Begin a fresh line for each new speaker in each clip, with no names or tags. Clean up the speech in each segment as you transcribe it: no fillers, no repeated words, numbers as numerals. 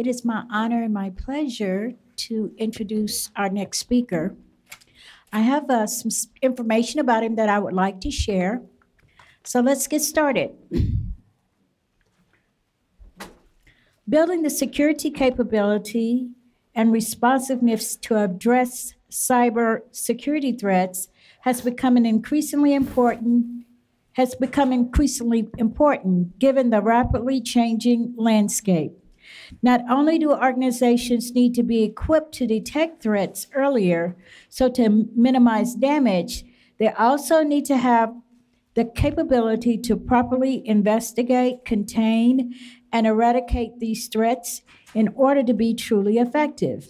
It is my honor and my pleasure to introduce our next speaker. I have some information about him that I would like to share. So let's get started. Building the security capability and responsiveness to address cyber security threats has become increasingly important given the rapidly changing landscape. Not only do organizations need to be equipped to detect threats earlier, so to minimize damage, they also need to have the capability to properly investigate, contain, and eradicate these threats in order to be truly effective.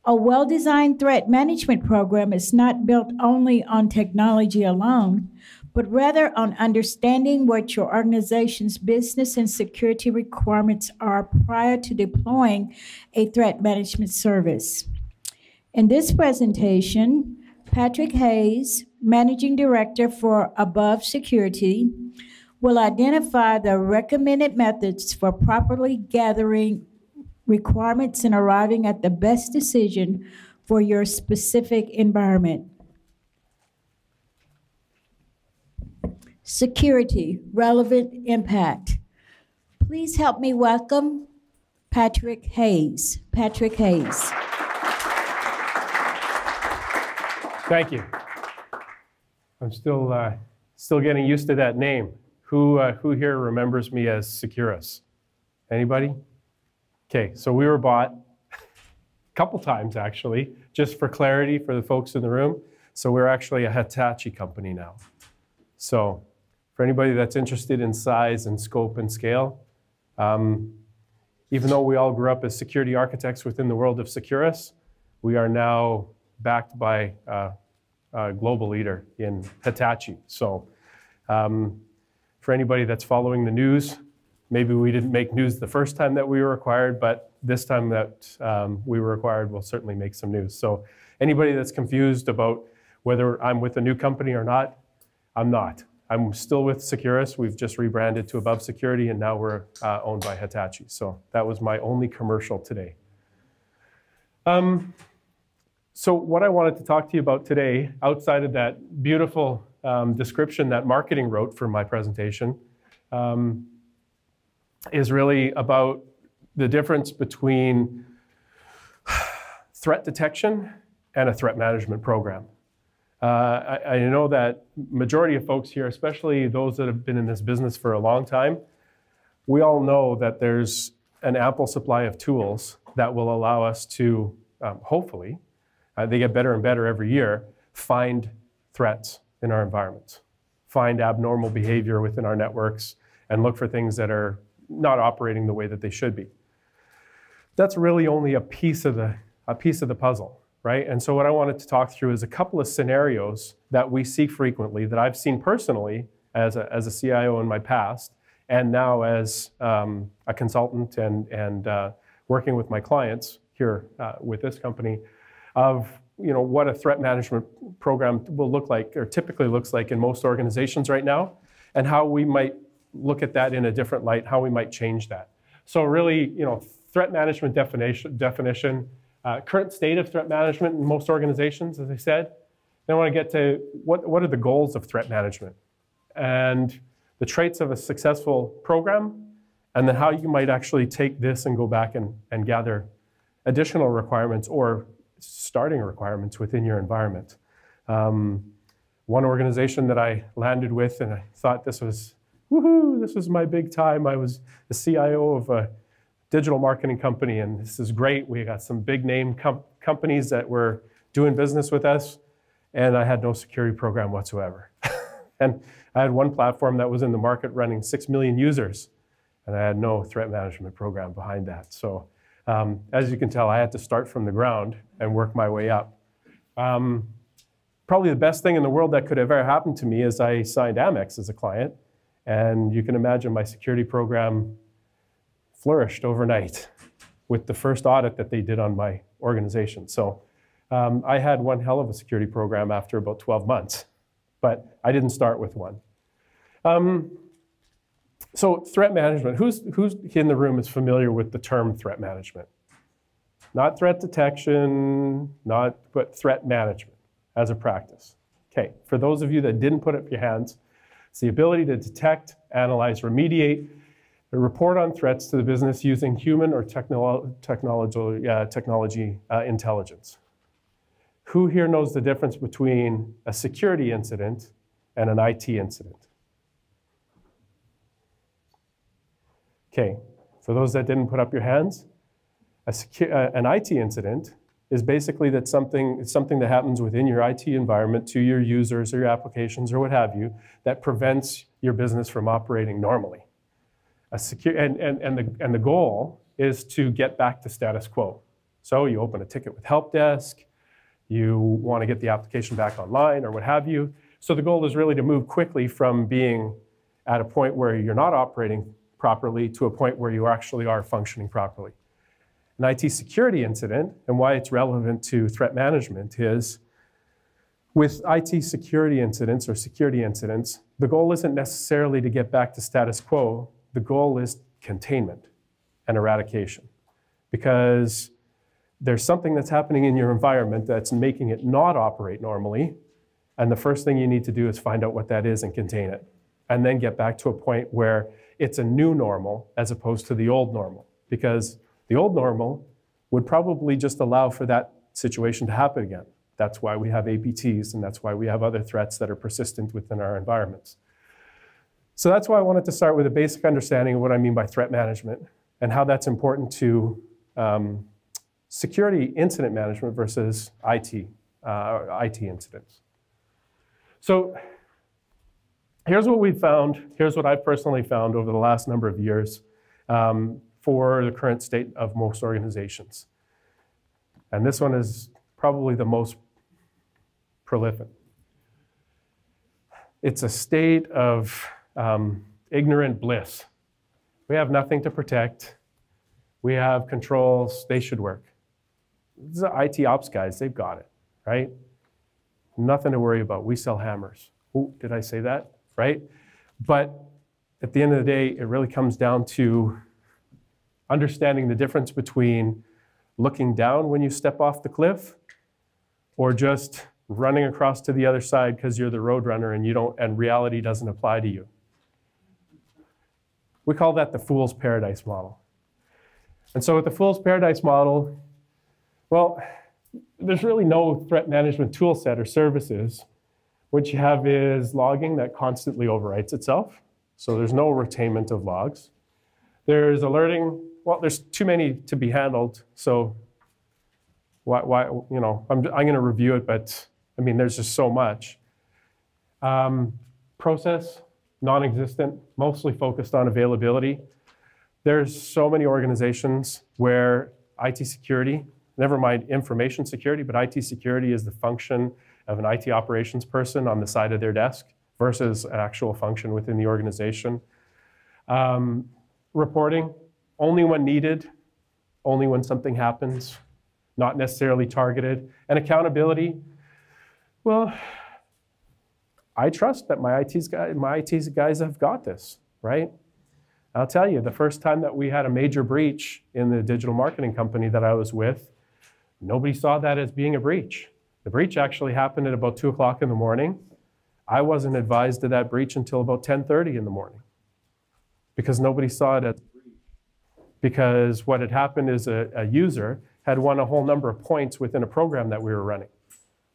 A well-designed threat management program is not built only on technology alone, but rather on understanding what your organization's business and security requirements are prior to deploying a threat management service. In this presentation, Patrick Hayes, Managing Director for Above Security, will identify the recommended methods for properly gathering requirements and arriving at the best decision for your specific environment. Security, relevant impact. Please help me welcome Patrick Hayes. Patrick Hayes.
Thank you. I'm still getting used to that name. Who here remembers me as Securus? Anybody? Okay, so we were bought a couple times actually, just for clarity for the folks in the room. So we're actually a Hitachi company now. So for anybody that's interested in size and scope and scale, even though we all grew up as security architects within the world of Securus, we are now backed by a global leader in Hitachi. So for anybody that's following the news, maybe we didn't make news the first time that we were acquired, but this time that we were acquired, we'll certainly make some news. So anybody that's confused about whether I'm with a new company or not, I'm not. I'm still with Securus. We've just rebranded to Above Security, and now we're owned by Hitachi. So that was my only commercial today. So what I wanted to talk to you about today, outside of that beautiful description that marketing wrote for my presentation, is really about the difference between threat detection and a threat management program. I know that majority of folks here, especially those that have been in this business for a long time, we all know that there's an ample supply of tools that will allow us to, hopefully, they get better and better every year, find threats in our environments, find abnormal behavior within our networks, and look for things that are not operating the way that they should be. That's really only a piece of the puzzle. Right? And so what I wanted to talk through is a couple of scenarios that we see frequently that I've seen personally as a CIO in my past, and now as a consultant and working with my clients here with this company, of what a threat management program will look like, or typically looks like in most organizations right now, and how we might look at that in a different light, how we might change that. So really, threat management definition. Current state of threat management in most organizations, as I said. Then I want to get to what are the goals of threat management and the traits of a successful program, and then how you might actually take this and go back and gather additional requirements or starting requirements within your environment. One organization that I landed with, and I thought this was, woohoo, this was my big time. I was the CIO of a digital marketing company, and this is great. We got some big name companies that were doing business with us, and I had no security program whatsoever. And I had one platform that was in the market running 6 million users, and I had no threat management program behind that. So as you can tell, I had to start from the ground and work my way up. Probably the best thing in the world that could have ever happened to me is I signed Amex as a client, and you can imagine my security program flourished overnight with the first audit that they did on my organization. So I had one hell of a security program after about 12 months, but I didn't start with one. So threat management, who's in the room is familiar with the term threat management? Not threat detection, but threat management as a practice. Okay, for those of you that didn't put up your hands, it's the ability to detect, analyze, remediate, and report on threats to the business using human or technology intelligence. Who here knows the difference between a security incident and an IT incident? Okay, for those that didn't put up your hands, an IT incident is basically something that happens within your IT environment to your users or your applications or what have you that prevents your business from operating normally. And the goal is to get back to status quo. So you open a ticket with help desk, you want to get the application back online or what have you. So the goal is really to move quickly from being at a point where you're not operating properly to a point where you actually are functioning properly. An IT security incident, and why it's relevant to threat management, is with IT security incidents or security incidents, the goal isn't necessarily to get back to status quo. The goal is containment and eradication, because there's something that's happening in your environment that's making it not operate normally, and the first thing you need to do is find out what that is and contain it, and then get back to a point where it's a new normal as opposed to the old normal, because the old normal would probably just allow for that situation to happen again. That's why we have APTs, and that's why we have other threats that are persistent within our environments. So that's why I wanted to start with a basic understanding of what I mean by threat management and how that's important to security incident management versus IT incidents. So here's what we've found. Here's what I've personally found over the last number of years for the current state of most organizations. And this one is probably the most prolific. It's a state of ignorant bliss. We have nothing to protect. We have controls. They should work. These are IT ops guys. They've got it, right? Nothing to worry about. We sell hammers. Oh, did I say that? Right? But at the end of the day, it really comes down to understanding the difference between looking down when you step off the cliff or just running across to the other side because you're the road runner and reality doesn't apply to you. We call that the fool's paradise model. And so with the fool's paradise model, well, there's really no threat management tool set or services. What you have is logging that constantly overwrites itself. So there's no retainment of logs. There's alerting. Well, there's too many to be handled. So why you know, I'm going to review it, but I mean, there's just so much. Process, non-existent, mostly focused on availability. There's so many organizations where IT security, never mind information security, but IT security is the function of an IT operations person on the side of their desk versus an actual function within the organization. Reporting, only when needed, only when something happens, not necessarily targeted. And accountability, well, I trust that my IT guys have got this, right? I'll tell you, the first time that we had a major breach in the digital marketing company that I was with, nobody saw that as being a breach. The breach actually happened at about 2 o'clock in the morning. I wasn't advised of that breach until about 10:30 in the morning because nobody saw it as a breach. Because what had happened is a user had won a whole number of points within a program that we were running,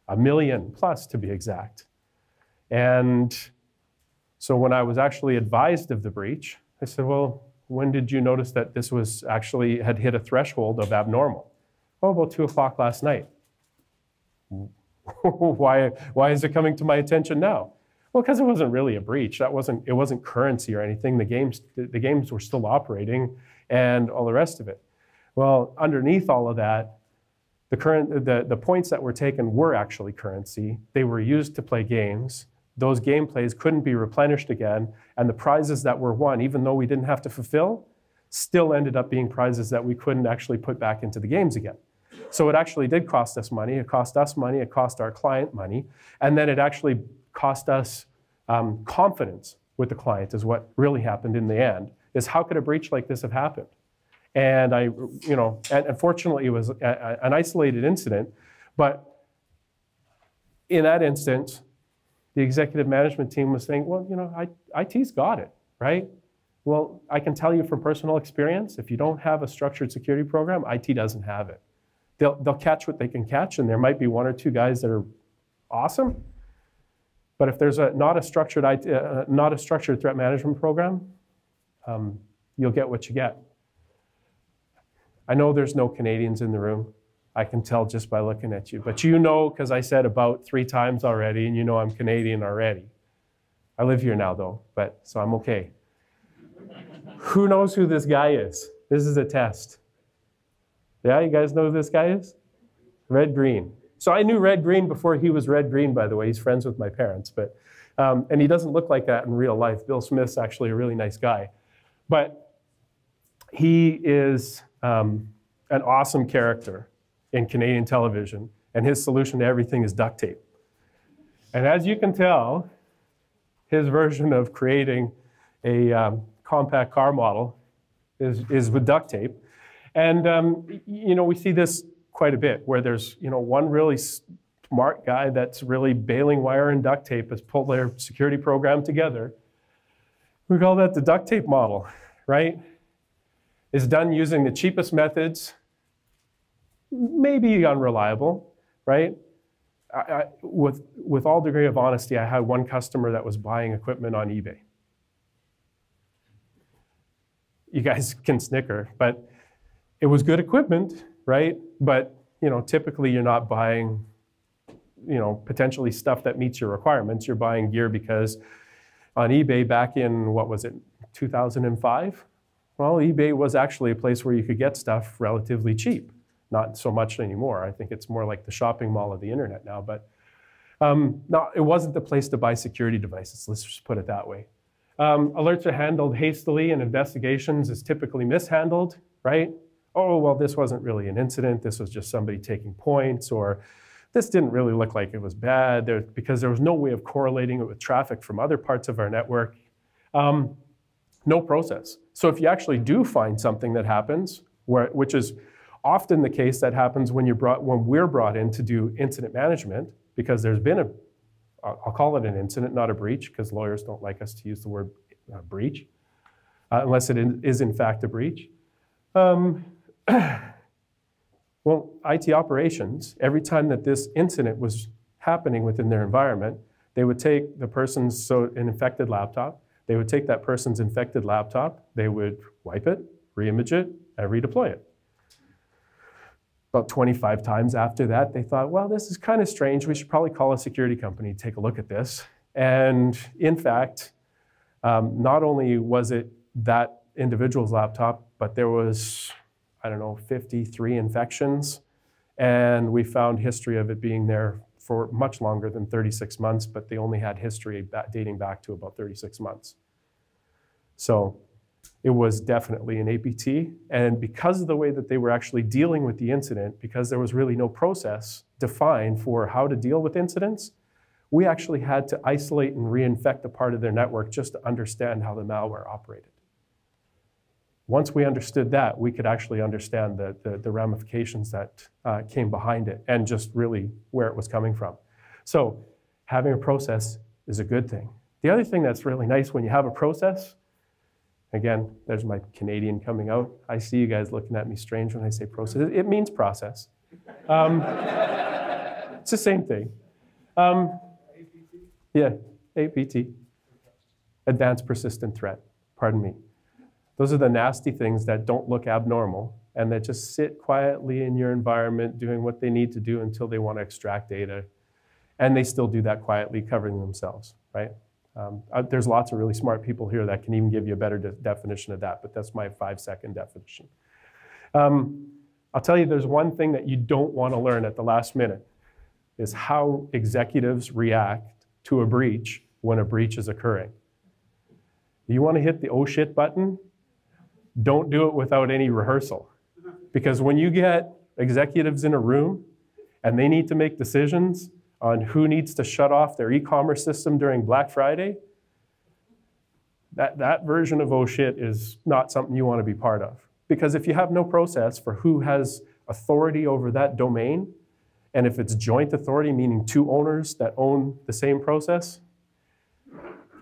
1 million plus to be exact. And so when I was actually advised of the breach, I said, well, when did you notice that this was actually had hit a threshold of abnormal? Oh, about 2 o'clock last night. Why is it coming to my attention now? Well, because it wasn't really a breach. It wasn't currency or anything. The games were still operating and all the rest of it. Well, underneath all of that, the points that were taken were actually currency. They were used to play games. Those gameplays couldn't be replenished again, and the prizes that were won, even though we didn't have to fulfill, still ended up being prizes that we couldn't actually put back into the games again. So it actually did cost us money, it cost us money, it cost our client money, and then it actually cost us confidence with the client is what really happened in the end, is how could a breach like this have happened? And and unfortunately it was an isolated incident, but in that instance, the executive management team was saying, well, IT's got it, right? Well, I can tell you from personal experience, if you don't have a structured security program, IT doesn't have it. They'll catch what they can catch, and there might be one or two guys that are awesome, but if there's not a structured threat management program, you'll get what you get. I know there's no Canadians in the room. I can tell just by looking at you. But because I said about 3 times already, and I'm Canadian already. I live here now, though, so I'm okay. Who knows who this guy is? This is a test. Yeah, you guys know who this guy is? Red Green. So I knew Red Green before he was Red Green, by the way. He's friends with my parents. And he doesn't look like that in real life. Bill Smith's actually a really nice guy. But he is an awesome character in Canadian television, and his solution to everything is duct tape. And as you can tell, his version of creating a compact car model is with duct tape. And we see this quite a bit, where there's one really smart guy that's really baling wire and duct tape has pulled their security program together. We call that the duct tape model, right? It's done using the cheapest methods, maybe unreliable, right? With all degree of honesty, I had one customer that was buying equipment on eBay. You guys can snicker, but it was good equipment, right? But typically you're not buying, potentially stuff that meets your requirements. You're buying gear because on eBay back in, 2005? Well, eBay was actually a place where you could get stuff relatively cheap. Not so much anymore. I think it's more like the shopping mall of the internet now. But no, it wasn't the place to buy security devices. Let's just put it that way. Alerts are handled hastily, and investigations is typically mishandled, right? Oh, well, this wasn't really an incident. This was just somebody taking points, or this didn't really look like it was bad because there was no way of correlating it with traffic from other parts of our network. No process. So if you actually do find something that happens, which is often the case that happens when we're brought in to do incident management, because there's been I'll call it an incident, not a breach, because lawyers don't like us to use the word breach, unless it is in fact a breach. Well, IT operations, every time that this incident was happening within their environment, they would take an infected laptop, they would take that person's infected laptop, they would wipe it, re-image it, and redeploy it. About 25 times after that, they thought, well, this is kind of strange. We should probably call a security company to take a look at this. And in fact, not only was it that individual's laptop, but there was, 53 infections. And we found history of it being there for much longer than 36 months, but they only had history dating back to about 36 months. So it was definitely an APT, and because of the way that they were actually dealing with the incident, because there was really no process defined for how to deal with incidents, we actually had to isolate and reinfect a part of their network just to understand how the malware operated. Once we understood that, we could actually understand the ramifications that came behind it and just really where it was coming from. So having a process is a good thing. The other thing that's really nice when you have a process, again, there's my Canadian coming out. I see you guys looking at me strange when I say process. It means process. It's the same thing. Yeah, APT. Advanced Persistent Threat, pardon me. Those are the nasty things that don't look abnormal and that just sit quietly in your environment doing what they need to do until they want to extract data. And they still do that quietly, covering themselves, right? There's lots of really smart people here that can even give you a better definition of that, but that's my 5-second definition. I'll tell you, there's one thing that you don't want to learn at the last minute, is how executives react to a breach when a breach is occurring. You want to hit the oh shit button? Don't do it without any rehearsal. Because when you get executives in a room and they need to make decisions on who needs to shut off their e-commerce system during Black Friday, That version of oh shit is not something you want to be part of. Because if you have no process for who has authority over that domain, and if it's joint authority, meaning two owners that own the same process,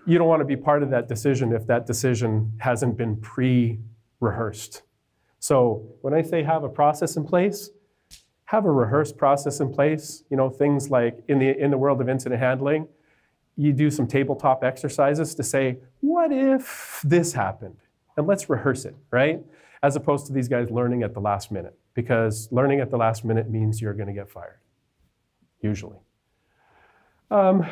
you don't want to be part of that decision if that decision hasn't been pre-rehearsed. So when I say have a process in place, have a rehearsed process in place. You know, things like in the world of incident handling, you do some tabletop exercises to say, what if this happened? And let's rehearse it, right? As opposed to these guys learning at the last minute, because learning at the last minute means you're going to get fired, usually. And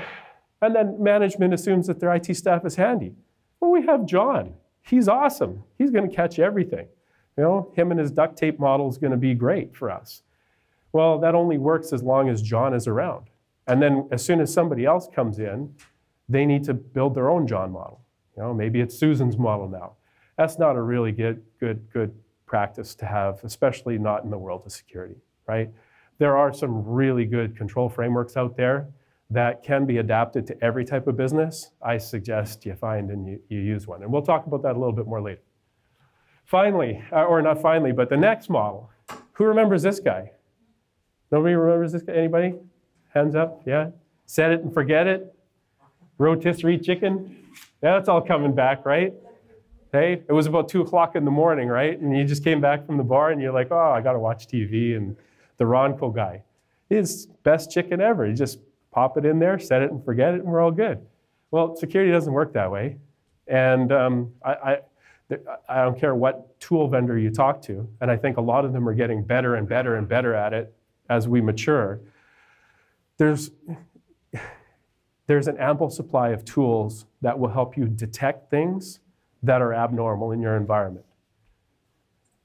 then management assumes that their IT staff is handy. Well, we have John. He's awesome. He's going to catch everything. You know, him and his duct tape model is going to be great for us. Well, that only works as long as John is around. And then as soon as somebody else comes in, they need to build their own John model. You know, maybe it's Susan's model now. That's not a really good practice to have, especially not in the world of security, right? There are some really good control frameworks out there that can be adapted to every type of business. I suggest you find and you use one. And we'll talk about that a little bit more later. Finally, or not finally, but the next model. Who remembers this guy? Nobody remembers this guy? Anybody? Hands up, yeah? Set it and forget it. Rotisserie chicken. Yeah, that's all coming back, right? Hey, it was about 2 o'clock in the morning, right? And you just came back from the bar and you're like, oh, I gotta watch TV. And the Ronco guy, his best chicken ever. You just pop it in there, set it and forget it, and we're all good. Well, security doesn't work that way. And I don't care what tool vendor you talk to, and I think a lot of them are getting better and better and better at it as we mature. There's an ample supply of tools that will help you detect things that are abnormal in your environment.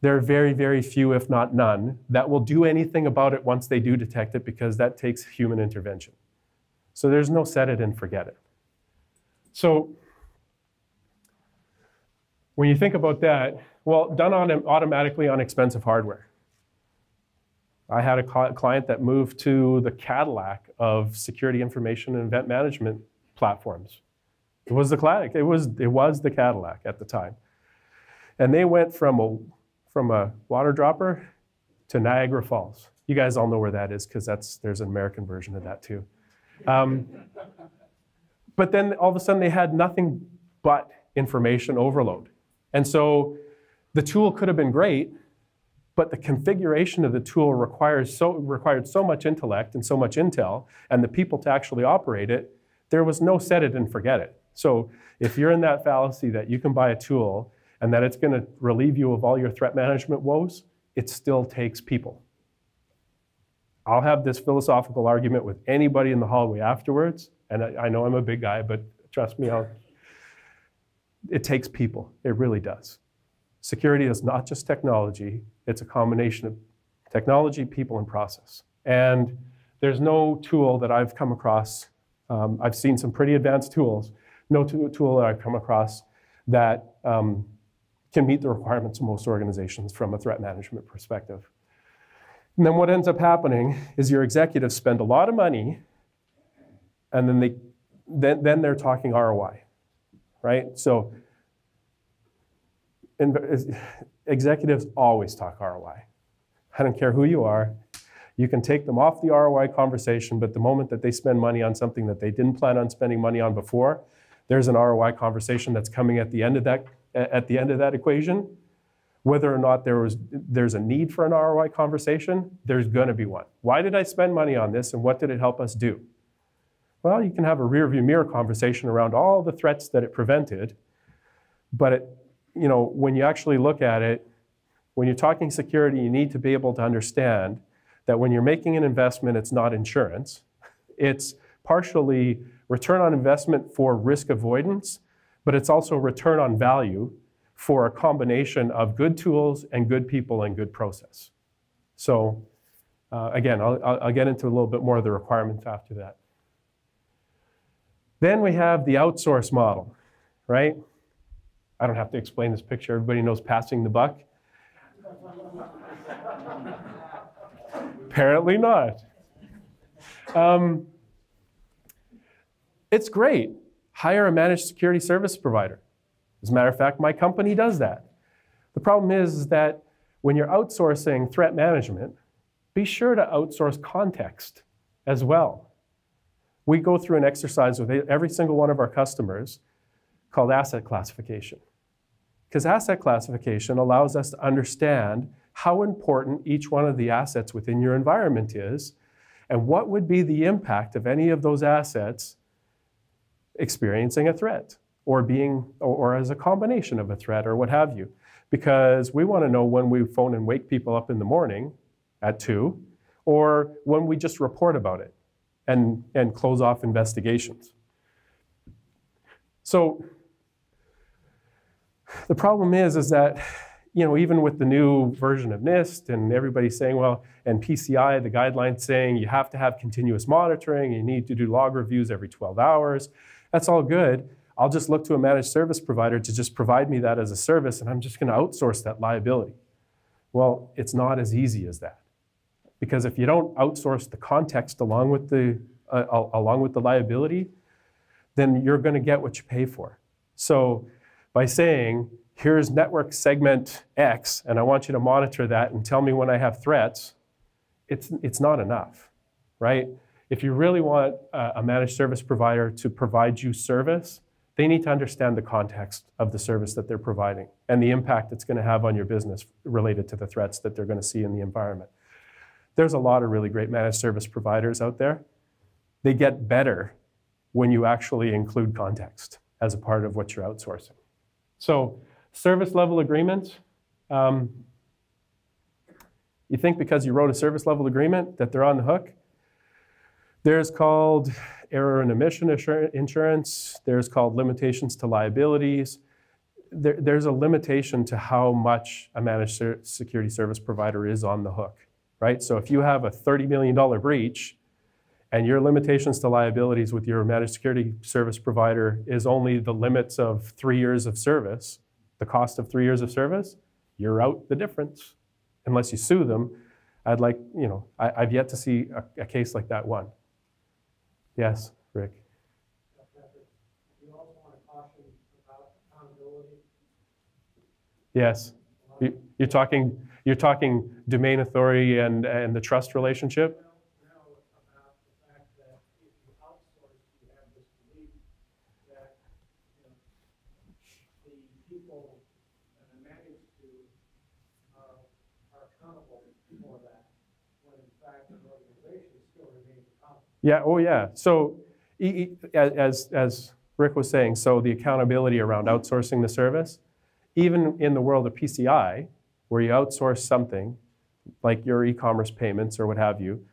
There are very, very few, if not none, that will do anything about it once they do detect it, because that takes human intervention. So there's no set it and forget it. So when you think about that, well, done automatically on expensive hardware. I had a client that moved to the Cadillac of security information and event management platforms. It was the Cadillac. It was the Cadillac at the time. And they went from a water dropper to Niagara Falls. You guys all know where that is, because there's an American version of that too. But then all of a sudden they had nothing but information overload. And so the tool could have been great, but the configuration of the tool required so much intellect and so much intel, and the people to actually operate it, there was no set it and forget it. So if you're in that fallacy that you can buy a tool and that it's going to relieve you of all your threat management woes, it still takes people. I'll have this philosophical argument with anybody in the hallway afterwards, and I know I'm a big guy, but trust me, it takes people. It really does. Security is not just technology. It's a combination of technology, people, and process. And there's no tool that I've come across. I've seen some pretty advanced tools. No tool that I've come across that can meet the requirements of most organizations from a threat management perspective. And then what ends up happening is your executives spend a lot of money, and then they're talking ROI, right? So executives always talk ROI. I don't care who you are. You can take them off the ROI conversation, but the moment that they spend money on something that they didn't plan on spending money on before, there's an ROI conversation that's coming at the end of that equation. Whether or not there's a need for an ROI conversation, there's going to be one. Why did I spend money on this, and what did it help us do? Well, you can have a rear-view mirror conversation around all the threats that it prevented, but when you actually look at it, when you're talking security, you need to be able to understand that when you're making an investment, it's not insurance. It's partially return on investment for risk avoidance, but it's also return on value for a combination of good tools and good people and good process. So again, I'll get into a little bit more of the requirements after that. Then we have the outsource model, right? I don't have to explain this picture. Everybody knows passing the buck. Apparently not. It's great. Hire a managed security service provider. As a matter of fact, my company does that. The problem is that when you're outsourcing threat management, be sure to outsource context as well. We go through an exercise with every single one of our customers called asset classification. Because asset classification allows us to understand how important each one of the assets within your environment is, and what would be the impact of any of those assets experiencing a threat, or as a combination of a threat, or what have you. Because we want to know when we phone and wake people up in the morning at 2, or when we just report about it and close off investigations. So the problem is that, you know, even with the new version of NIST and everybody's saying, well, and PCI, the guidelines saying you have to have continuous monitoring, you need to do log reviews every 12 hours. That's all good. I'll just look to a managed service provider to just provide me that as a service, and I'm just going to outsource that liability. Well, it's not as easy as that. Because if you don't outsource the context along with the liability, then you're going to get what you pay for. So by saying, here's network segment X, and I want you to monitor that and tell me when I have threats, it's not enough, right? If you really want a managed service provider to provide you service, they need to understand the context of the service that they're providing and the impact it's going to have on your business related to the threats that they're going to see in the environment. There's a lot of really great managed service providers out there. They get better when you actually include context as a part of what you're outsourcing. So service level agreements, you think because you wrote a service level agreement that they're on the hook? There's called error and omission insurance. There's called limitations to liabilities. There's a limitation to how much a managed security service provider is on the hook, right? So if you have a $30 million breach and your limitations to liabilities with your managed security service provider is only the limits of 3 years of service, the cost of 3 years of service, you're out the difference unless you sue them. I've yet to see a case like that won. Yes, Rick.
You also want to caution about accountability.
Yes, you're talking domain authority and the trust relationship.
No, about the fact that if you outsource, you have this belief that the people that are managed to are accountable for that, when in fact the organization still remains accountable.
Yeah, oh yeah. So as Rick was saying, so the accountability around outsourcing the service, even in the world of PCI, where you outsource something, like your e-commerce payments or what have you,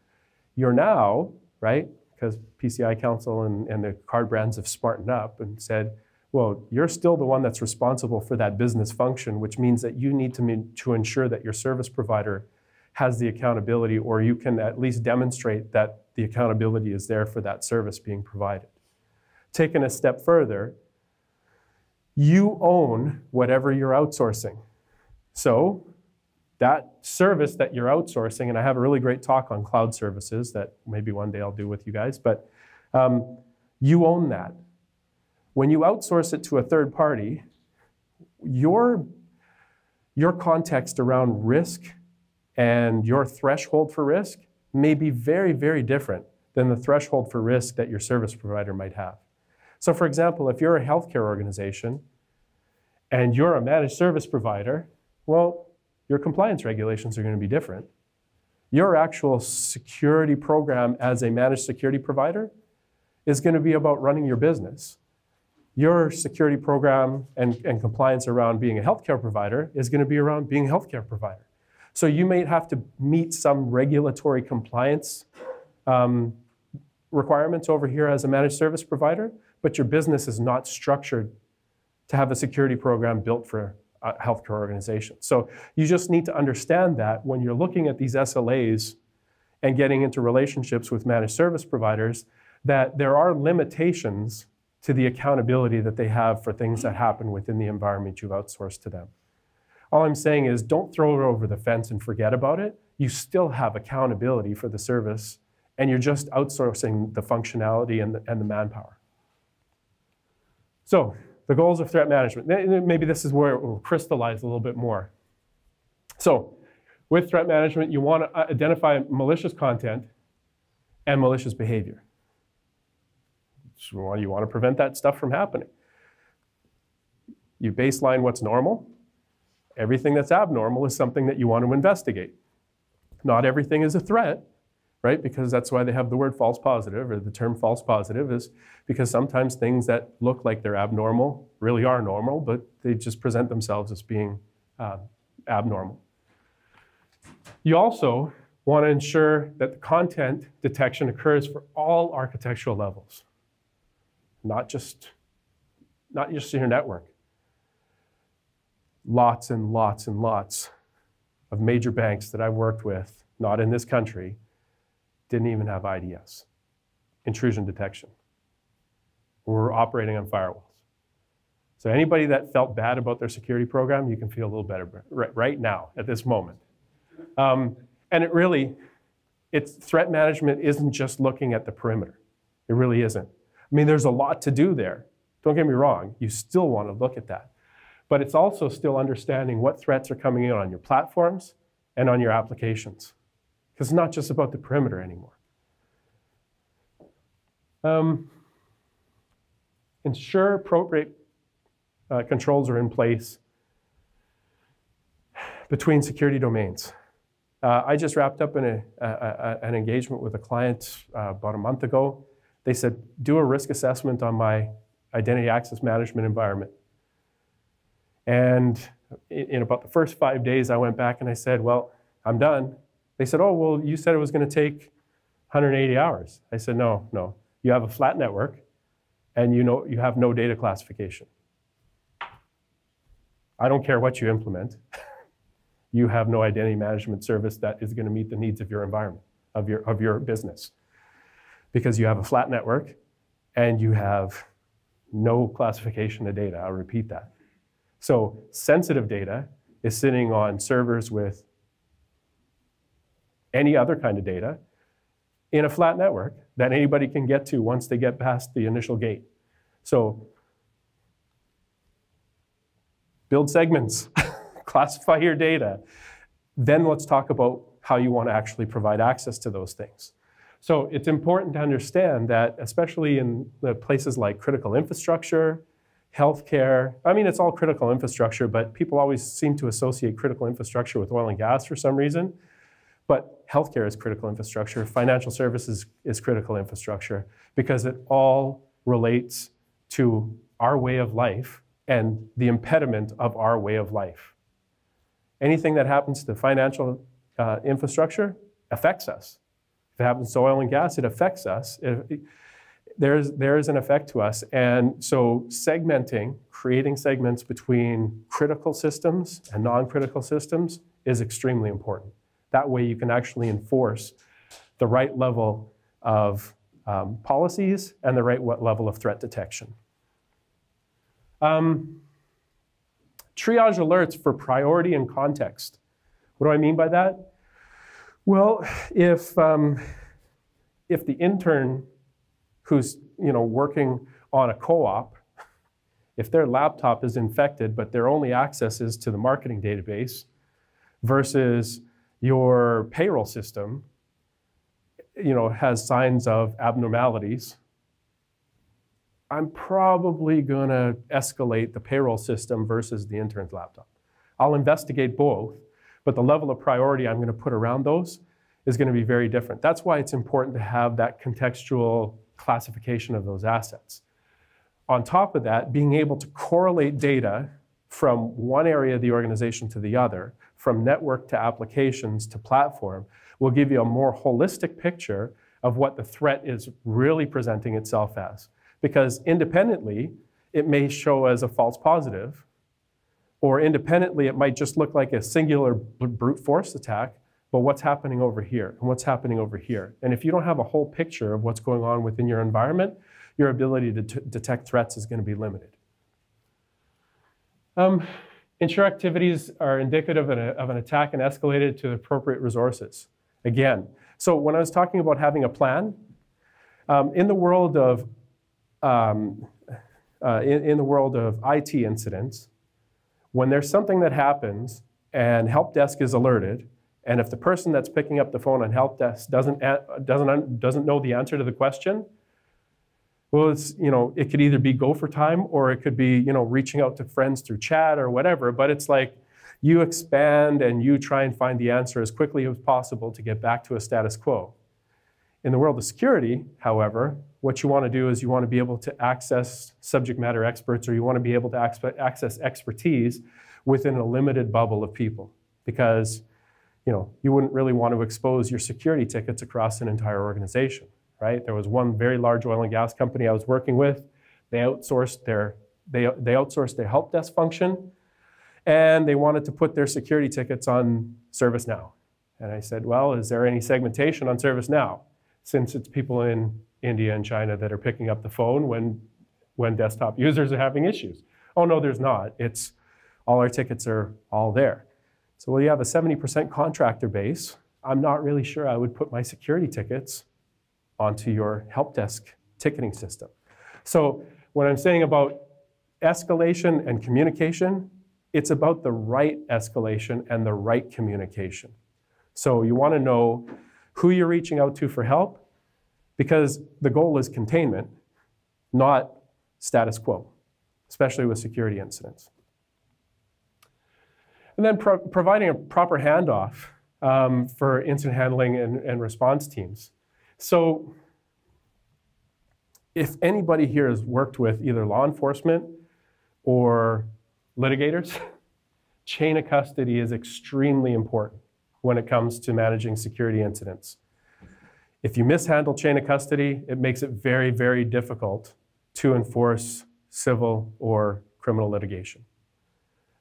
you're now, right, because PCI Council and the card brands have smartened up and said, well, you're still the one that's responsible for that business function, which means that you need to ensure that your service provider has the accountability, or you can at least demonstrate that the accountability is there for that service being provided. Taken a step further, you own whatever you're outsourcing. So that service that you're outsourcing, and I have a really great talk on cloud services that maybe one day I'll do with you guys, but you own that. When you outsource it to a third party, your context around risk and your threshold for risk may be very, very different than the threshold for risk that your service provider might have. So for example, if you're a healthcare organization and you're a managed service provider, well, your compliance regulations are going to be different. Your actual security program as a managed security provider is going to be about running your business. Your security program and compliance around being a healthcare provider is going to be around being a healthcare provider. So you may have to meet some regulatory compliance requirements over here as a managed service provider, but your business is not structured to have a security program built for a healthcare organization. So you just need to understand that when you're looking at these SLAs and getting into relationships with managed service providers, that there are limitations to the accountability that they have for things that happen within the environment you've outsourced to them. All I'm saying is don't throw it over the fence and forget about it. You still have accountability for the service, and you're just outsourcing the functionality and the manpower. So the goals of threat management. Maybe this is where it will crystallize a little bit more. So with threat management, you want to identify malicious content and malicious behavior. So you want to prevent that stuff from happening. You baseline what's normal. Everything that's abnormal is something that you want to investigate. Not everything is a threat, right? Because that's why they have the word false positive, or the term false positive, is because sometimes things that look like they're abnormal really are normal, but they just present themselves as being abnormal. You also want to ensure that the content detection occurs for all architectural levels, not just in your network. Lots and lots and lots of major banks that I've worked with, not in this country, didn't even have IDS, intrusion detection. We're operating on firewalls. So anybody that felt bad about their security program, you can feel a little better right now, at this moment. And threat management isn't just looking at the perimeter. It really isn't. I mean, there's a lot to do there. Don't get me wrong, you still want to look at that. But it's also still understanding what threats are coming in on your platforms and on your applications. Because it's not just about the perimeter anymore. Ensure appropriate controls are in place between security domains. I just wrapped up an engagement with a client about a month ago. They said, do a risk assessment on my identity access management environment. And in about the first 5 days, I went back and I said, well, I'm done. They said, oh, well, you said it was going to take 180 hours. I said, no. You have a flat network, and you have no data classification. I don't care what you implement. You have no identity management service that is going to meet the needs of your environment, of your business. Because you have a flat network, and you have no classification of data. I'll repeat that. So sensitive data is sitting on servers with any other kind of data in a flat network that anybody can get to once they get past the initial gate. So build segments, classify your data. Then let's talk about how you want to actually provide access to those things. So it's important to understand that, especially in the places like critical infrastructure, healthcare, I mean, it's all critical infrastructure, but people always seem to associate critical infrastructure with oil and gas for some reason. But healthcare is critical infrastructure. Financial services is critical infrastructure because it all relates to our way of life and the impediment of our way of life. Anything that happens to financial infrastructure affects us. If it happens to oil and gas, it affects us. There is an effect to us. And so segmenting, creating segments between critical systems and non-critical systems is extremely important. That way you can actually enforce the right level of policies and the right level of threat detection. Triage alerts for priority and context. What do I mean by that? Well, if the intern who's working on a co-op, if their laptop is infected, but their only access is to the marketing database versus your payroll system, has signs of abnormalities, I'm probably going to escalate the payroll system versus the intern's laptop. I'll investigate both, but the level of priority I'm going to put around those is going to be very different. That's why it's important to have that contextual classification of those assets. On top of that, being able to correlate data from one area of the organization to the other, from network to applications to platform, will give you a more holistic picture of what the threat is really presenting itself as. Because independently, it may show as a false positive, or independently, it might just look like a singular brute force attack, but what's happening over here and what's happening over here. And if you don't have a whole picture of what's going on within your environment, your ability to detect threats is going to be limited. Ensure activities are indicative of an attack and escalated to the appropriate resources. Again, so when I was talking about having a plan, in the world of in the world of IT incidents, when there's something that happens and help desk is alerted, and if the person that's picking up the phone on help desk doesn't know the answer to the question, well, it could either be go for time or it could be, reaching out to friends through chat or whatever. But it's like you expand and you try and find the answer as quickly as possible to get back to a status quo. In the world of security, however, what you want to do is you want to be able to access subject matter experts, or you want to be able to access expertise within a limited bubble of people, because you wouldn't really want to expose your security tickets across an entire organization, right? There was one very large oil and gas company I was working with. They outsourced their help desk function, and they wanted to put their security tickets on ServiceNow. And I said, well, is there any segmentation on ServiceNow, since it's people in India and China that are picking up the phone when desktop users are having issues? Oh, no, there's not. It's all our tickets are all there. So, well, you have a 70% contractor base. I'm not really sure I would put my security tickets onto your help desk ticketing system. So when I'm saying about escalation and communication, it's about the right escalation and the right communication. So you want to know who you're reaching out to for help, because the goal is containment, not status quo, especially with security incidents. And then providing a proper handoff for incident handling and response teams. So if anybody here has worked with either law enforcement or litigators, chain of custody is extremely important when it comes to managing security incidents. If you mishandle chain of custody, it makes it very, very difficult to enforce civil or criminal litigation.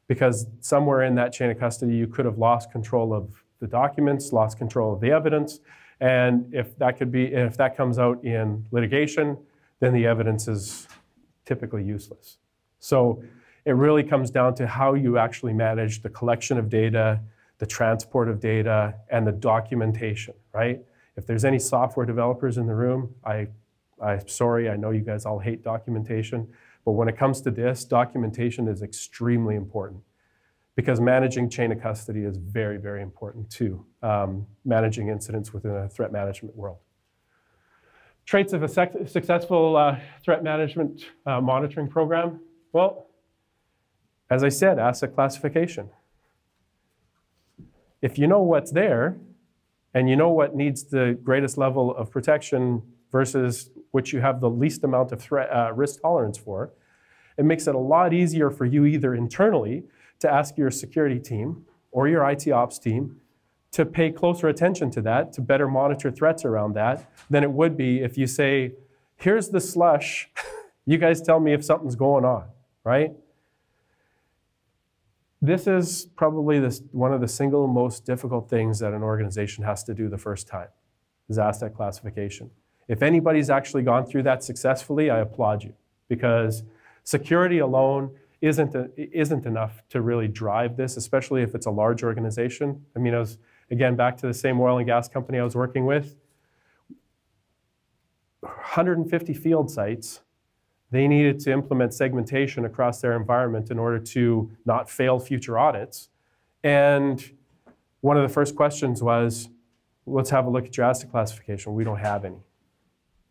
Because somewhere in that chain of custody, you could have lost control of the documents, lost control of the evidence, and if that comes out in litigation, then the evidence is typically useless. So it really comes down to how you actually manage the collection of data, the transport of data, and the documentation, right? If there's any software developers in the room, I'm sorry, I know you guys all hate documentation, but when it comes to this, documentation is extremely important, because managing chain of custody is very, very important to managing incidents within a threat management world. Traits of a successful threat management monitoring program. Well, as I said, asset classification. If you know what's there, and you know what needs the greatest level of protection versus which you have the least amount of risk tolerance for, it makes it a lot easier for you either internally to ask your security team or your IT ops team to pay closer attention to that, to better monitor threats around that, than it would be if you say, here's the slush, you guys tell me if something's going on, right? This is probably one of the single most difficult things that an organization has to do the first time, is asset classification. If anybody's actually gone through that successfully, I applaud you, because security alone isn't enough to really drive this, especially if it's a large organization. I mean, again, back to the same oil and gas company I was working with, 150 field sites, they needed to implement segmentation across their environment in order to not fail future audits. And one of the first questions was, let's have a look at your asset classification. We don't have any.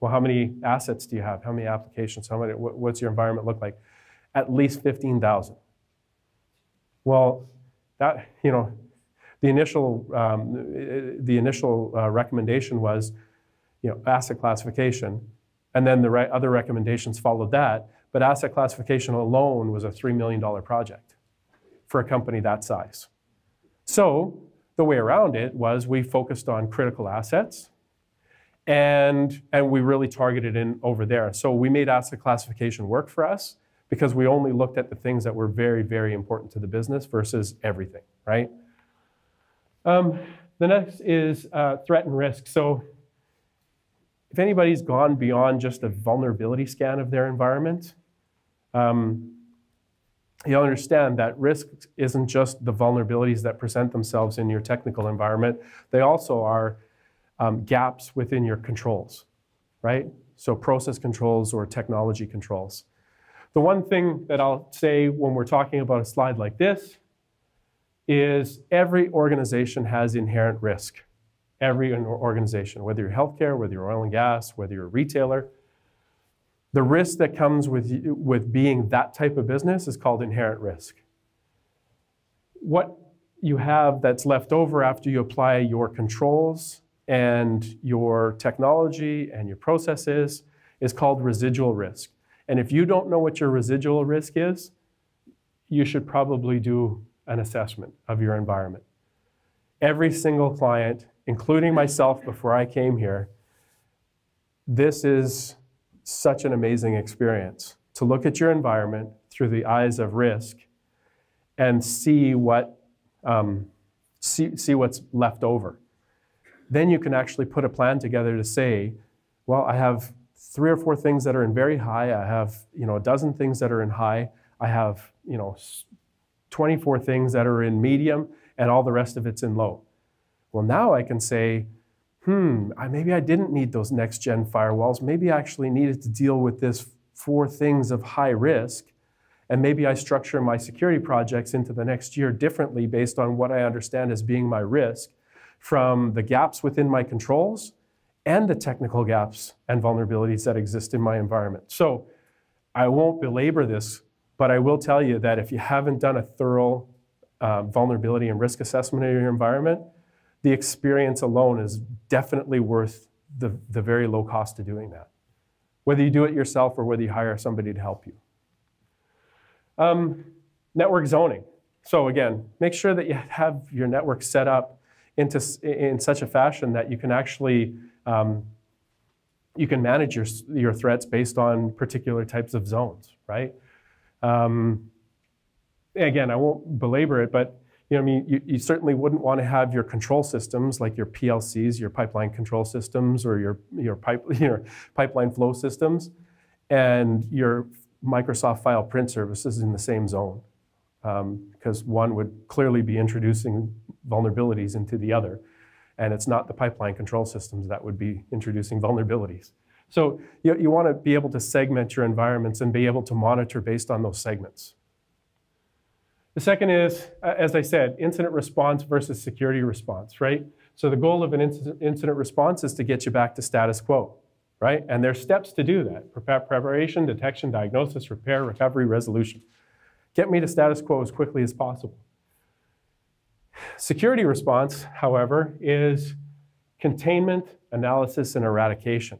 Well, how many assets do you have? How many applications? What's your environment look like? At least 15,000. Well, that, the initial recommendation was, asset classification, and then the other recommendations followed that. But asset classification alone was a $3 million project for a company that size. So the way around it was we focused on critical assets, and we really targeted in over there. So we made asset classification work for us, because we only looked at the things that were very, very important to the business versus everything, right? The next is threat and risk. So if anybody's gone beyond just a vulnerability scan of their environment, you'll understand that risk isn't just the vulnerabilities that present themselves in your technical environment. They also are gaps within your controls, right? So process controls or technology controls. The one thing that I'll say when we're talking about a slide like this is every organization has inherent risk. Every organization, whether you're healthcare, whether you're oil and gas, whether you're a retailer, the risk that comes with being that type of business is called inherent risk. What you have that's left over after you apply your controls and your technology and your processes is called residual risk. And if you don't know what your residual risk is, you should probably do an assessment of your environment. Every single client, including myself before I came here, this is such an amazing experience to look at your environment through the eyes of risk and see what see what's left over. Then you can actually put a plan together to say, well, I have 3 or 4 things that are in very high. I have, a dozen things that are in high. I have, 24 things that are in medium, and all the rest of it's in low. Well, now I can say, maybe I didn't need those next-gen firewalls. Maybe I actually needed to deal with this 4 things of high risk, and maybe I structure my security projects into the next year differently based on what I understand as being my risk from the gaps within my controls and the technical gaps and vulnerabilities that exist in my environment. So I won't belabor this, but I will tell you that if you haven't done a thorough vulnerability and risk assessment of your environment, the experience alone is definitely worth the very low cost of doing that, whether you do it yourself or whether you hire somebody to help you. Network zoning. So again, make sure that you have your network set up in such a fashion that you can actually you can manage your threats based on particular types of zones, right? Again, I won't belabor it, but you certainly wouldn't want to have your control systems like your PLCs, your pipeline control systems, or your pipeline flow systems, and your Microsoft file print services in the same zone, because one would clearly be introducing vulnerabilities into the other, and it's not the pipeline control systems that would be introducing vulnerabilities. So you want to be able to segment your environments and be able to monitor based on those segments. The second is, as I said, incident response versus security response, right? So the goal of an incident response is to get you back to status quo, right? And there's steps to do that: preparation, detection, diagnosis, repair, recovery, resolution. Get me to status quo as quickly as possible. Security response, however, is containment, analysis, and eradication.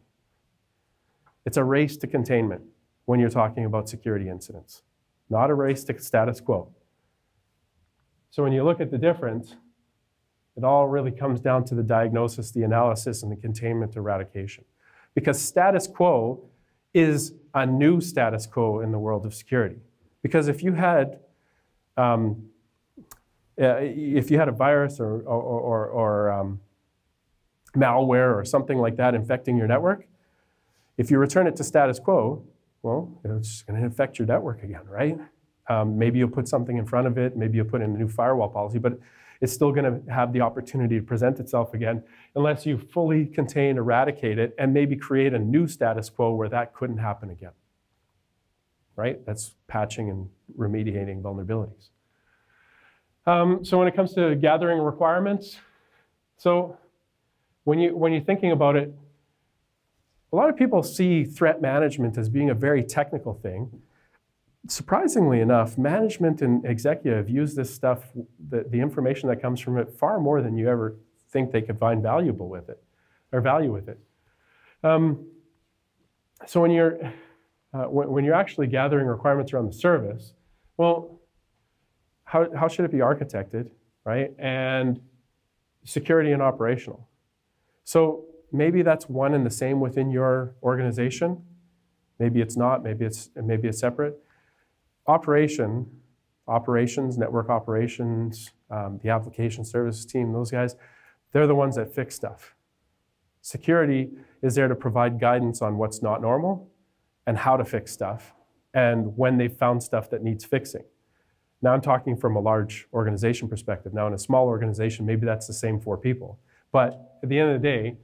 It's a race to containment when you're talking about security incidents, not a race to status quo. So when you look at the difference, it all really comes down to the diagnosis, the analysis, and the containment eradication. Because status quo is a new status quo in the world of security. Because if you had a virus or malware or something like that infecting your network, if you return it to status quo, well, it's going to infect your network again, right? Maybe you'll put something in front of it, maybe you'll put in a new firewall policy, but it's still going to have the opportunity to present itself again unless you fully contain, eradicate it, and maybe create a new status quo where that couldn't happen again, right? That's patching and remediating vulnerabilities. So when it comes to gathering requirements, so when you're thinking about it, a lot of people see threat management as being a very technical thing. Surprisingly enough, management and executive use this stuff, the information that comes from it, far more than you ever think they could find valuable with it, or value with it. So when you're actually gathering requirements around the service, well, how should it be architected, right? And security and operational. So maybe that's one and the same within your organization. Maybe it's not. Maybe it's separate. Operations, network operations, the application services team, those guys, they're the ones that fix stuff. Security is there to provide guidance on what's not normal and how to fix stuff and when they've found stuff that needs fixing. Now I'm talking from a large organization perspective. Now in a small organization, maybe that's the same 4 people. But at the end of the day,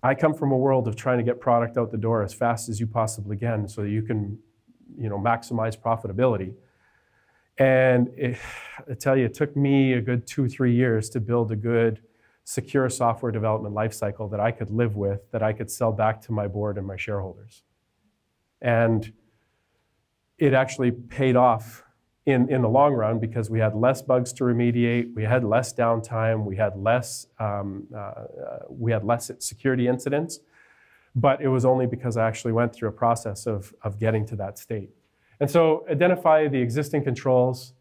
I come from a world of trying to get product out the door as fast as you possibly can so that you can, maximize profitability. And I tell you, it took me a good 2-3 years to build a good, secure software development lifecycle that I could live with, that I could sell back to my board and my shareholders. And it actually paid off in the long run because we had less bugs to remediate, we had less downtime, we had less security incidents, but it was only because I actually went through a process of getting to that state. And so identify the existing controls,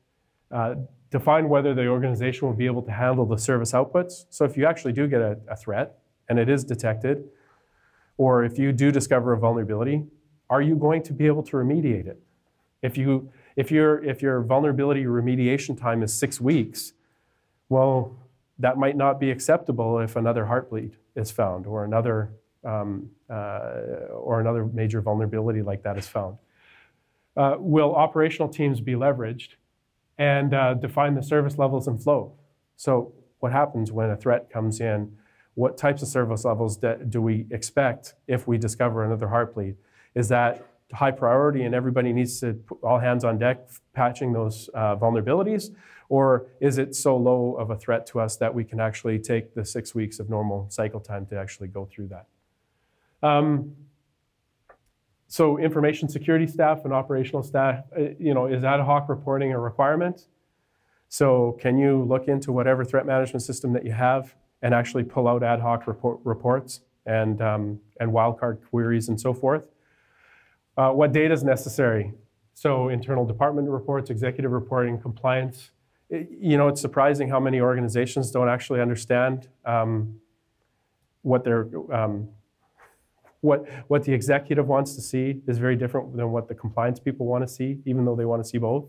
define whether the organization will be able to handle the service outputs. So if you actually do get a threat and it is detected, or if you do discover a vulnerability, are you going to be able to remediate it? If your vulnerability remediation time is 6 weeks, well, that might not be acceptable if another heartbleed is found or another major vulnerability like that is found. Will operational teams be leveraged and define the service levels and flow? So what happens when a threat comes in? What types of service levels do we expect if we discover another heartbleed? Is that high priority and everybody needs to put all hands on deck patching those vulnerabilities? Or is it so low of a threat to us that we can actually take the 6 weeks of normal cycle time to actually go through that? So information security staff and operational staff, is ad hoc reporting a requirement? So can you look into whatever threat management system that you have and actually pull out ad hoc reports and wildcard queries and so forth? What data is necessary? So internal department reports, executive reporting, compliance. It's surprising how many organizations don't actually understand what the executive wants to see is very different than what the compliance people want to see, even though they want to see both.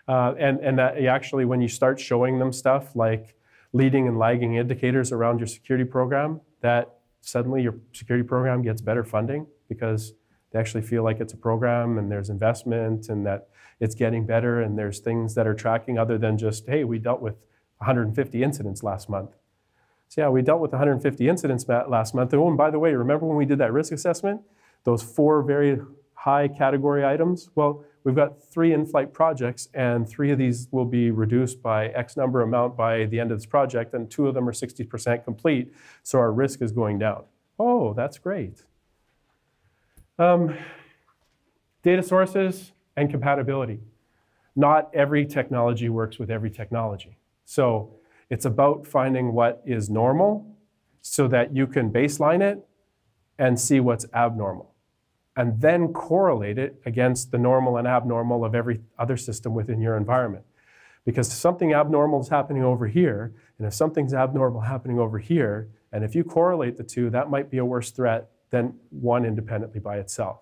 And that actually, when you start showing them stuff like leading and lagging indicators around your security program, that suddenly your security program gets better funding because they actually feel like it's a program and there's investment and that it's getting better and there's things that are tracking other than just, hey, we dealt with 150 incidents last month. So yeah, we dealt with 150 incidents last month. Oh, and by the way, remember when we did that risk assessment? Those 4 very high category items? Well, we've got 3 in-flight projects and 3 of these will be reduced by X number amount by the end of this project and 2 of them are 60% complete, so our risk is going down. Oh, that's great. Data sources and compatibility. Not every technology works with every technology. So it's about finding what is normal so that you can baseline it and see what's abnormal. And then correlate it against the normal and abnormal of every other system within your environment. Because something abnormal is happening over here, and if something's abnormal happening over here, and if you correlate the two, that might be a worse threat than one independently by itself.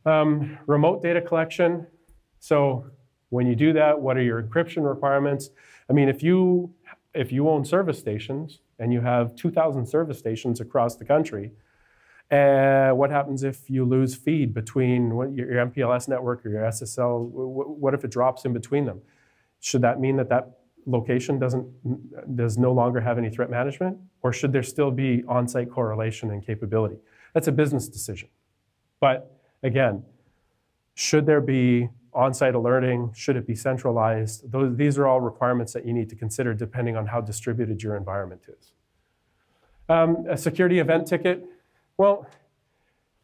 Remote data collection. So when you do that, what are your encryption requirements? I mean, if you own service stations and you have 2,000 service stations across the country, what happens if you lose feed between your MPLS network or your SSL? What if it drops in between them? Should that mean that location does no longer have any threat management? Or should there still be on-site correlation and capability? That's a business decision. But again, should there be on-site alerting? Should it be centralized? These are all requirements that you need to consider depending on how distributed your environment is. A security event ticket. Well,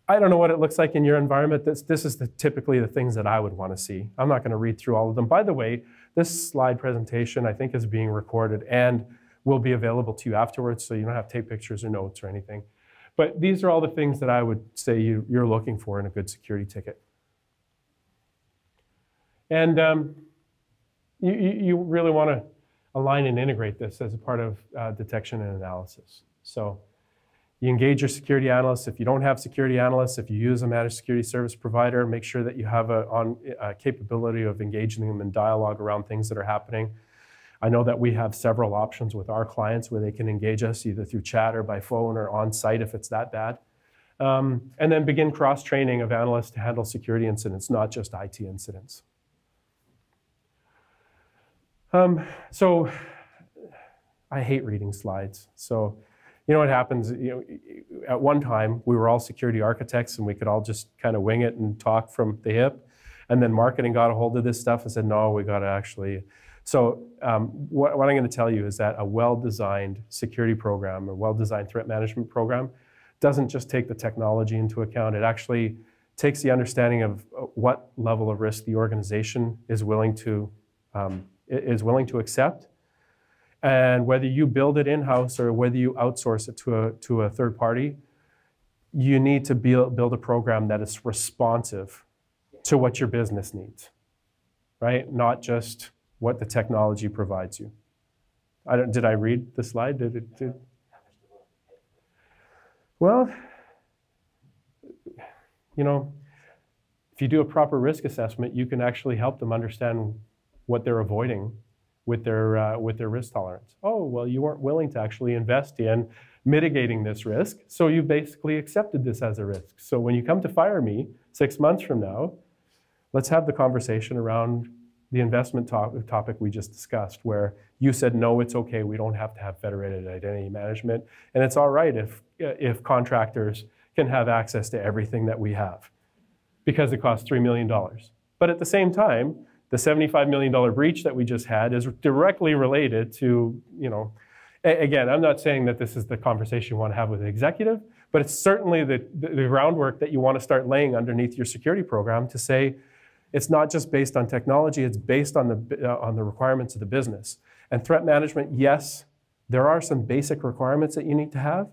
I don't know what it looks like in your environment. This is typically the things that I would want to see. I'm not going to read through all of them. By the way, this slide presentation I think is being recorded and will be available to you afterwards, so you don't have to take pictures or notes or anything. But these are all the things that I would say you're looking for in a good security ticket. And you really want to align and integrate this as a part of detection and analysis. So you engage your security analysts. If you don't have security analysts, if you use a managed security service provider, make sure that you have a capability of engaging them in dialogue around things that are happening. I know that we have several options with our clients where they can engage us either through chat or by phone or on site if it's that bad. And then begin cross-training of analysts to handle security incidents, not just IT incidents. So I hate reading slides. So You know what happens, at one time, we were all security architects and we could all just kind of wing it and talk from the hip. And then marketing got a hold of this stuff and said, no, we got to actually. So what I'm going to tell you is that a well-designed security program or well-designed threat management program doesn't just take the technology into account. It actually takes the understanding of what level of risk the organization is willing to accept. And whether you build it in-house or whether you outsource it to a third party, you need to build a program that is responsive to what your business needs, right? Not just what the technology provides you. Did I read the slide? Well, if you do a proper risk assessment, you can actually help them understand what they're avoiding with their risk tolerance. Oh, well, you weren't willing to actually invest in mitigating this risk, so you basically accepted this as a risk. So when you come to fire me 6 months from now, let's have the conversation around the investment topic we just discussed, where you said, no, it's okay, we don't have to have federated identity management, and it's all right if contractors can have access to everything that we have, because it costs $3 million. But at the same time, the $75 million breach that we just had is directly related to, again, I'm not saying that this is the conversation you want to have with an executive, but it's certainly the groundwork that you want to start laying underneath your security program to say, it's not just based on technology, it's based on the requirements of the business. And threat management, yes, there are some basic requirements that you need to have,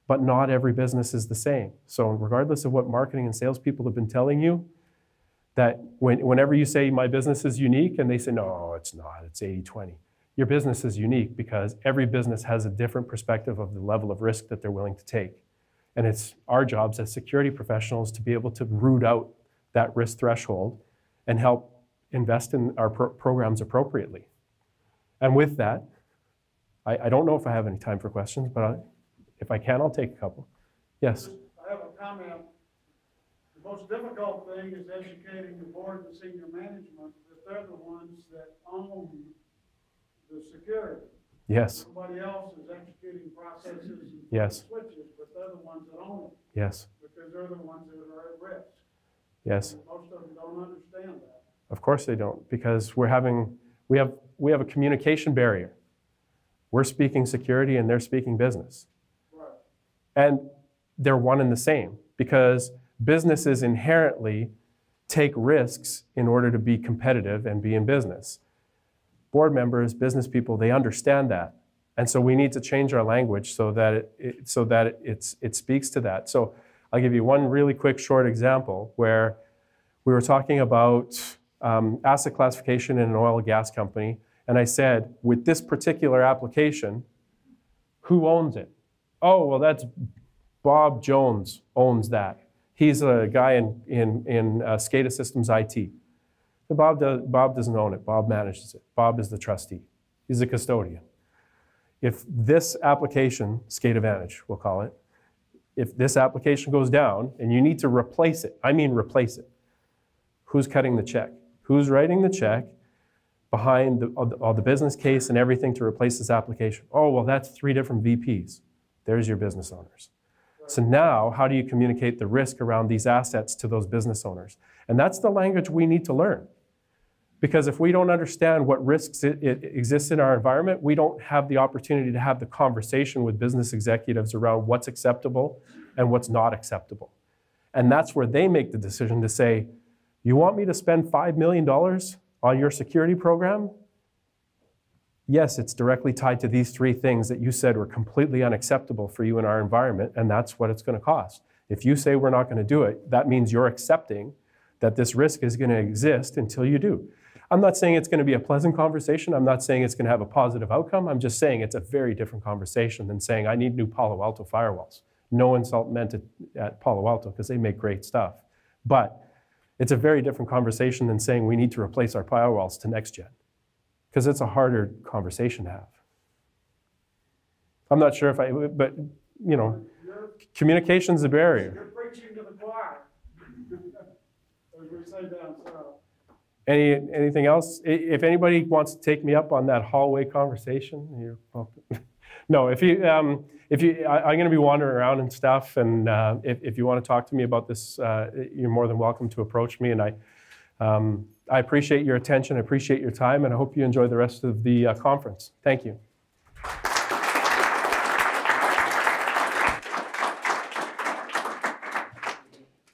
but not every business is the same. So regardless of what marketing and salespeople have been telling you, that whenever you say my business is unique and they say, no, it's not, it's 80-20. Your business is unique because every business has a different perspective of the level of risk that they're willing to take. And it's our jobs as security professionals to be able to root out that risk threshold and help invest in our programs appropriately. And with that, I don't know if I have any time for questions, but if I can, I'll take a couple. Yes?
I have a comment. The most difficult thing is educating the board and senior management that they're the ones that own the security.
Yes.
Somebody else is executing processes and
yes.
switches, but they're the ones that own it.
Yes.
Because they're the ones that are at risk.
Yes.
And most of them don't understand that.
Of course they don't, because we have a communication barrier. We're speaking security and they're speaking business.
Right.
And they're one and the same, because businesses inherently take risks in order to be competitive and be in business. Board members, business people, they understand that. And so we need to change our language so that it speaks to that. So I'll give you one really quick short example where we were talking about asset classification in an oil and gas company. And I said, with this particular application, who owns it? Oh, well, that's Bob Jones owns that. He's a guy in SCADA Systems IT. Bob doesn't own it. Bob manages it. Bob is the trustee. He's a custodian. If this application, SCADA Vantage, we'll call it, if this application goes down and you need to replace it, I mean replace it, who's cutting the check? Who's writing the check behind all the business case and everything to replace this application? Oh, well, that's 3 different VPs. There's your business owners. So now, how do you communicate the risk around these assets to those business owners? And that's the language we need to learn. Because if we don't understand what risks exist in our environment, we don't have the opportunity to have the conversation with business executives around what's acceptable and what's not acceptable. And that's where they make the decision to say, you want me to spend $5 million on your security program? Yes, it's directly tied to these 3 things that you said were completely unacceptable for you in our environment, and that's what it's going to cost. If you say we're not going to do it, that means you're accepting that this risk is going to exist until you do. I'm not saying it's going to be a pleasant conversation. I'm not saying it's going to have a positive outcome. I'm just saying it's a very different conversation than saying I need new Palo Alto firewalls. No insult meant at Palo Alto because they make great stuff. But it's a very different conversation than saying we need to replace our firewalls to next gen, because it's a harder conversation to have. I'm not sure if but communication's a barrier.
You're preaching to the choir, as we say down south.
Anything else? If anybody wants to take me up on that hallway conversation, you're welcome. No, I'm going to be wandering around and stuff, and if you want to talk to me about this, you're more than welcome to approach me. And I appreciate your attention, I appreciate your time, and I hope you enjoy the rest of the conference. Thank you.